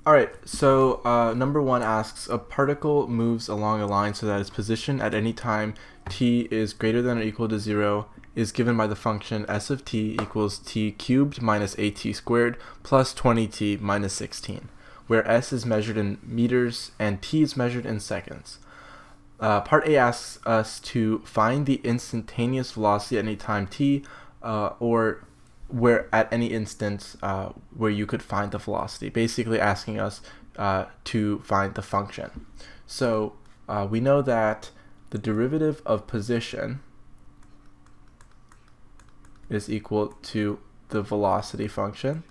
All right, so number one asks, a particle moves along a line so that its position at any time t is greater than or equal to 0 is given by the function s of t equals t cubed minus at squared plus 20t minus 16, where s is measured in meters and t is measured in seconds. Part A asks us to find the instantaneous velocity at any time t, or where at any instance where you could find the velocity, basically asking us to find the function. So we know that the derivative of position is equal to the velocity function.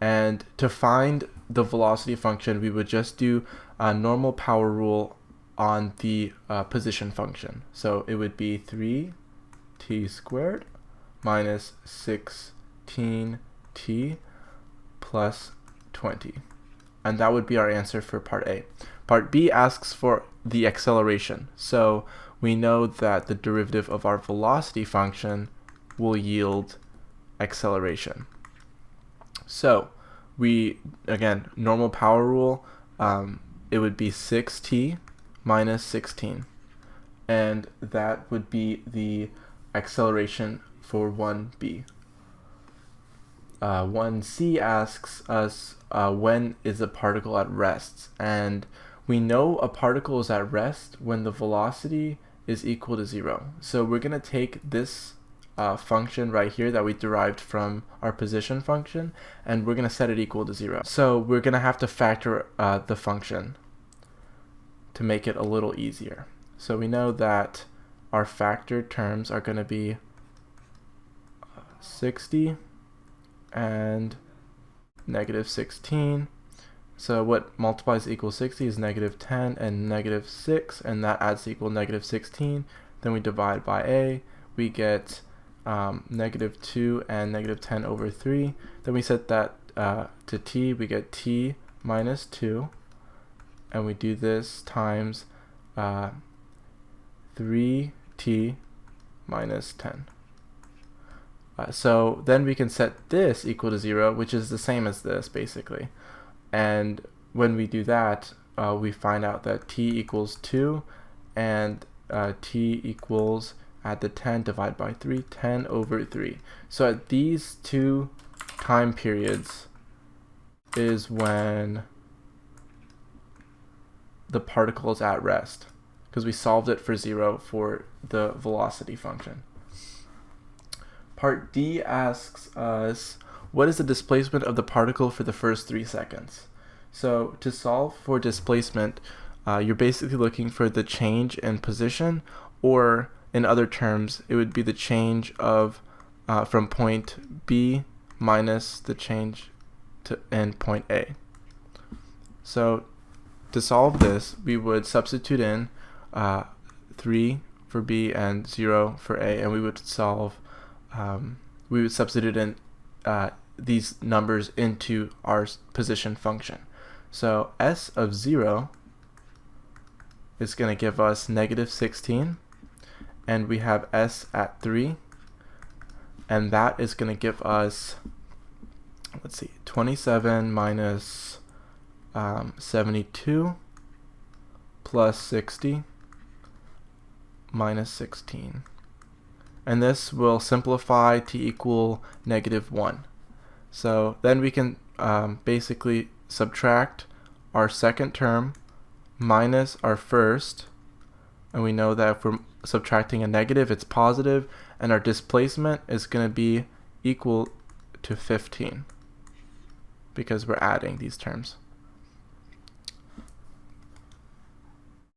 And to find the velocity function, we would just do a normal power rule on the position function. So it would be 3t squared minus 16t plus 20. And that would be our answer for part A. Part B asks for the acceleration. So we know that the derivative of our velocity function will yield acceleration. So we, again, normal power rule, it would be 6t minus 16. And that would be the acceleration for 1b. 1c asks us when is a particle at rest. And we know a particle is at rest when the velocity is equal to 0. So we're going to take this function right here that we derived from our position function, and we're going to set it equal to 0. So we're going to have to factor the function to make it a little easier. So we know that our factored terms are going to be 60 and negative 16. So what multiplies equals 60 is negative 10 and negative 6, and that adds to equal negative 16. Then we divide by a, we get negative 2 and negative 10 over 3. Then we set that to t, we get t minus 2, and we do this times 3t minus 10. So then we can set this equal to 0, which is the same as this basically. And when we do that, we find out that t equals 2, and t equals, add the 10, divide by 3, 10 over 3. So at these two time periods is when the particle is at rest, because we solved it for 0 for the velocity function. Part D asks us, what is the displacement of the particle for the first 3 seconds? So to solve for displacement, you're basically looking for the change in position, or in other terms, it would be the change of from point B minus the change in point A. So to solve this, we would substitute in 3 for B and 0 for A, and we would solve, we would substitute in these numbers into our position function. So S of 0 is going to give us negative 16, and we have S at 3, and that is going to give us, let's see, 27 minus 72 plus 60 minus 16. And this will simplify to equal negative 1. So then we can basically subtract our second term minus our first, and we know that if we're subtracting a negative, it's positive, and our displacement is going to be equal to 15 because we're adding these terms.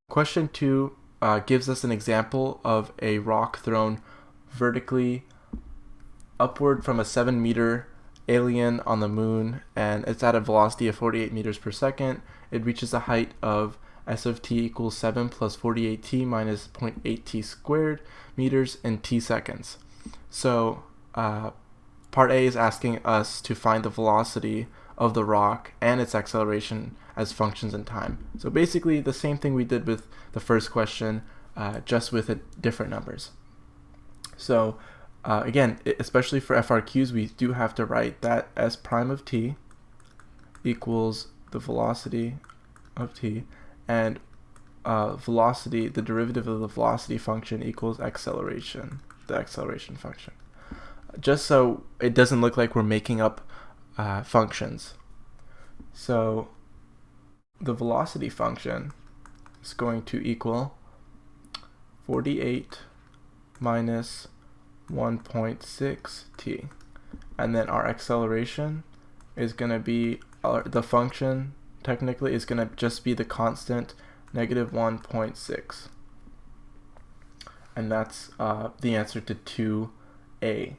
Question 2 gives us an example of a rock thrown vertically upward from a 7-meter alien on the moon, and it's at a velocity of 48 meters per second. It reaches a height of s of t equals 7 plus 48t minus 0.8t squared meters in t seconds. So part A is asking us to find the velocity of the rock and its acceleration as functions in time. So basically the same thing we did with the first question, just with different numbers. So again, especially for FRQs, we do have to write that s prime of t equals the velocity of t, and velocity, the derivative of the velocity function equals acceleration, the acceleration function. Just so it doesn't look like we're making up functions. So the velocity function is going to equal 48 minus 1.6 t. And then our acceleration is going to be, the function technically is going to just be the constant negative 1.6. And that's the answer to 2a.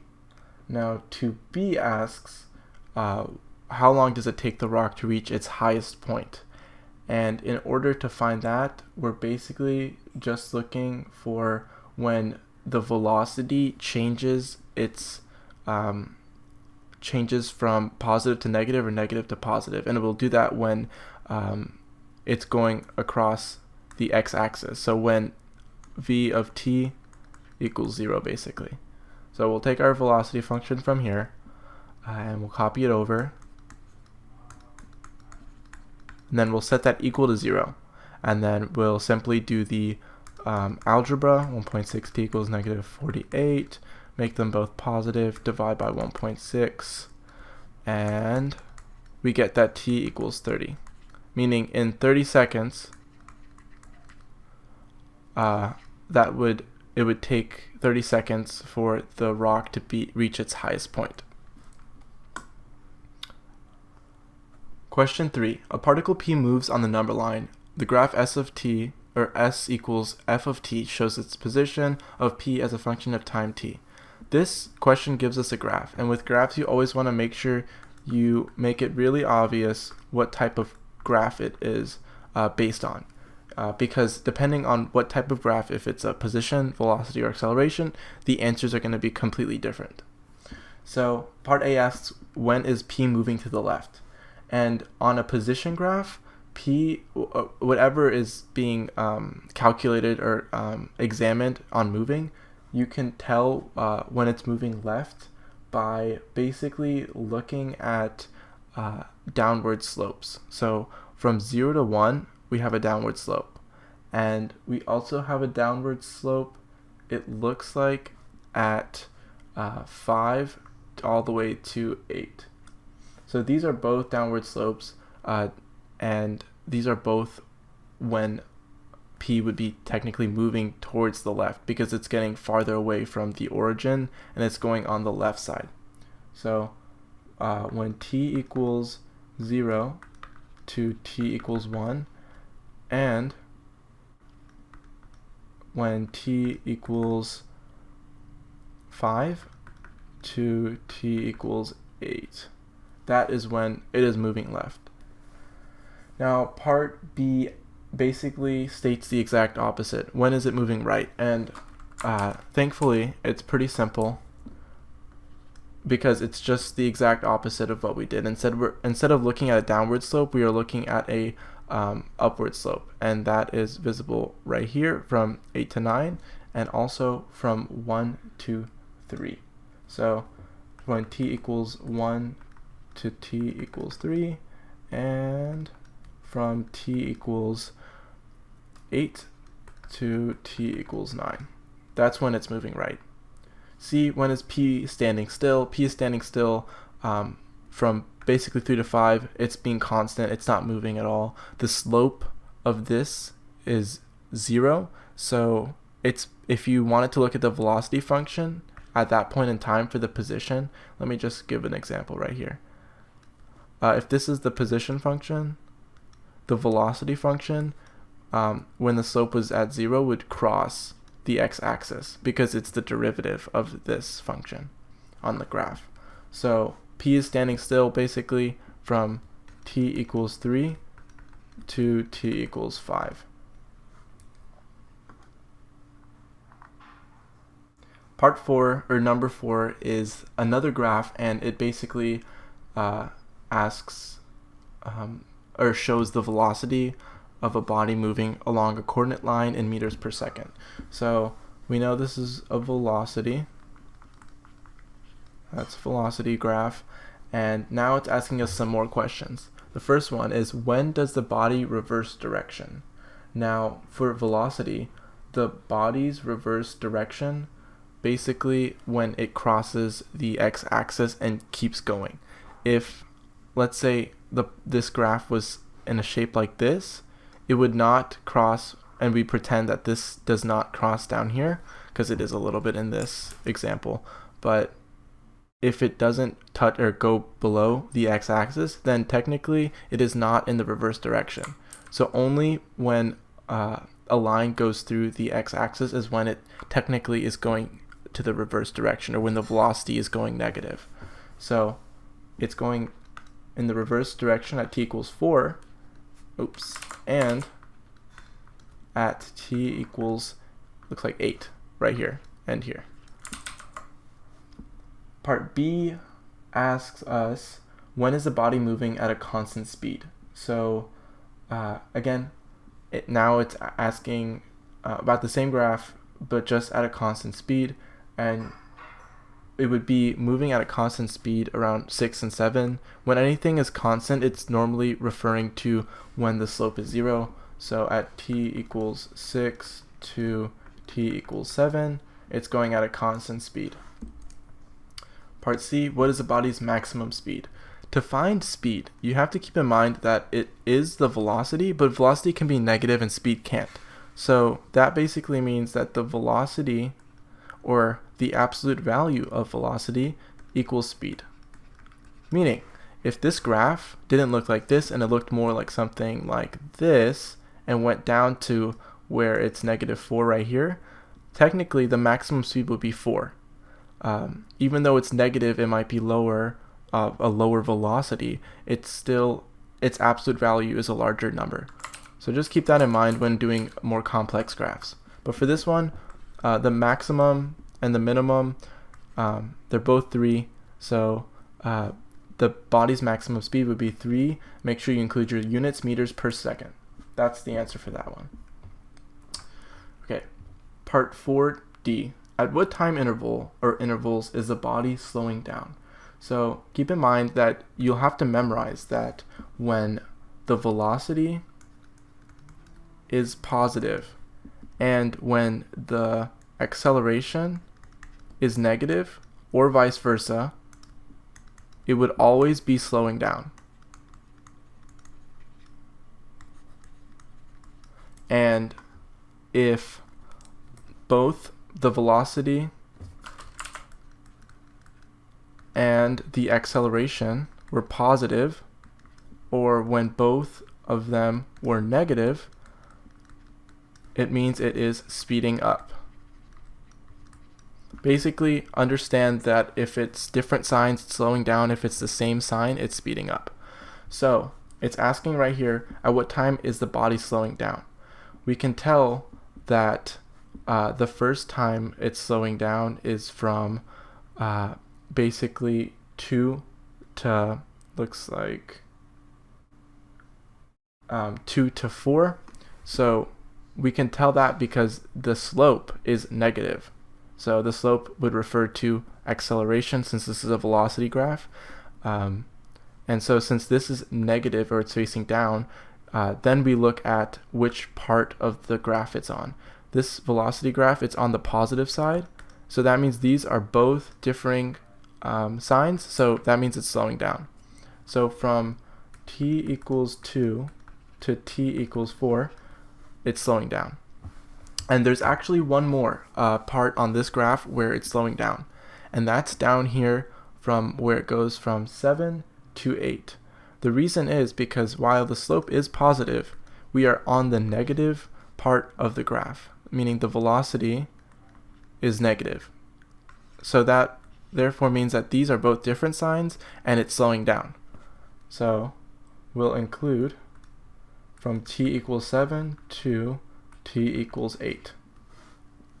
Now 2b asks, how long does it take the rock to reach its highest point? And in order to find that, we're basically just looking for when the velocity changes its changes from positive to negative or negative to positive, and it will do that when it's going across the x-axis. So when v of t equals 0, basically. So we'll take our velocity function from here and we'll copy it over, and then we'll set that equal to 0, and then we'll simply do the algebra. 1.6t equals negative 48, make them both positive, divide by 1.6, and we get that t equals 30, meaning in 30 seconds it would take 30 seconds for the rock to reach its highest point. Question 3. A particle P moves on the number line. The graph S of t, or S equals f of t, shows its position of P as a function of time t. This question gives us a graph, and with graphs you always want to make sure you make it really obvious what type of graph it is based on. Because depending on what type of graph, if it's a position, velocity, or acceleration, the answers are going to be completely different. So part A asks, when is P moving to the left? And on a position graph, P, whatever is being calculated or examined on moving, you can tell when it's moving left by basically looking at downward slopes. So from 0 to 1, we have a downward slope, and we also have a downward slope, it looks like, at 5 all the way to 8. So these are both downward slopes, and these are both when P would be technically moving towards the left, because it's getting farther away from the origin and it's going on the left side. So when t equals 0 to t equals 1, and when t equals 5 to t equals 8, that is when it is moving left. Now part B basically states the exact opposite. When is it moving right? And thankfully it's pretty simple, because it's just the exact opposite of what we did. Instead of looking at a downward slope, we are looking at a upward slope, and that is visible right here from 8 to 9, and also from 1 to 3. So when t equals 1 to t equals 3, and from t equals 8 to t equals 9, that's when it's moving right. See, when is P standing still? P is standing still from basically 3 to 5. It's being constant. It's not moving at all. The slope of this is 0. So it's, if you wanted to look at the velocity function at that point in time for the position, let me just give an example right here. If this is the position function, the velocity function, when the slope was at 0, would cross the x-axis, because it's the derivative of this function on the graph. So P is standing still basically from t equals 3 to t equals 5. Part 4, or number 4, is another graph, and it basically asks or shows the velocity of a body moving along a coordinate line in meters per second. So we know this is a velocity. That's a velocity graph. And now it's asking us some more questions. The first one is, when does the body reverse direction? Now, for velocity, the body's reverse direction basically when it crosses the x-axis and keeps going. If, let's say, this graph was in a shape like this, it would not cross, and we pretend that this does not cross down here, because it is a little bit in this example, but if it doesn't touch or go below the x-axis, then technically it is not in the reverse direction. So only when a line goes through the x-axis is when it technically is going to the reverse direction, or when the velocity is going negative. So it's going in the reverse direction at t equals 4, and at t equals, looks like 8, right here and here. Part B asks us, when is the body moving at a constant speed? So again, now it's asking about the same graph, but just at a constant speed, and it would be moving at a constant speed around 6 and 7. When anything is constant, it's normally referring to when the slope is 0. So at t equals 6 to t equals 7, it's going at a constant speed. Part C, what is the body's maximum speed? To find speed, you have to keep in mind that it is the velocity, but velocity can be negative and speed can't. So that basically means that the velocity, or the absolute value of velocity, equals speed. Meaning, if this graph didn't look like this and it looked more like something like this and went down to where it's -4 right here, technically the maximum speed would be 4. Even though it's negative, it might be lower, a lower velocity, it's still, its absolute value is a larger number. So just keep that in mind when doing more complex graphs. But for this one, the maximum and the minimum, they're both 3. So the body's maximum speed would be 3. Make sure you include your units, meters per second. That's the answer for that one. Okay, part 4D. At what time interval or intervals is the body slowing down? So keep in mind that you'll have to memorize that when the velocity is positive and when the acceleration is negative, or vice versa, it would always be slowing down. And if both the velocity and the acceleration were positive, or when both of them were negative, it means it is speeding up. Basically, understand that if it's different signs, it's slowing down. If it's the same sign, it's speeding up. So it's asking right here, at what time is the body slowing down? We can tell that the first time it's slowing down is from basically 2 to, looks like 2 to 4. So we can tell that because the slope is negative. So the slope would refer to acceleration, since this is a velocity graph. And so since this is negative, or it's facing down, then we look at which part of the graph it's on. This velocity graph, it's on the positive side. So that means these are both differing signs. So that means it's slowing down. So from t equals 2 to t equals 4, it's slowing down. And there's actually one more part on this graph where it's slowing down. And that's down here from where it goes from 7 to 8. The reason is because while the slope is positive, we are on the negative part of the graph, meaning the velocity is negative. So that therefore means that these are both different signs and it's slowing down. So we'll include from t equals 7 to t equals 8.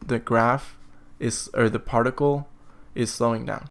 The graph is, or the particle is slowing down.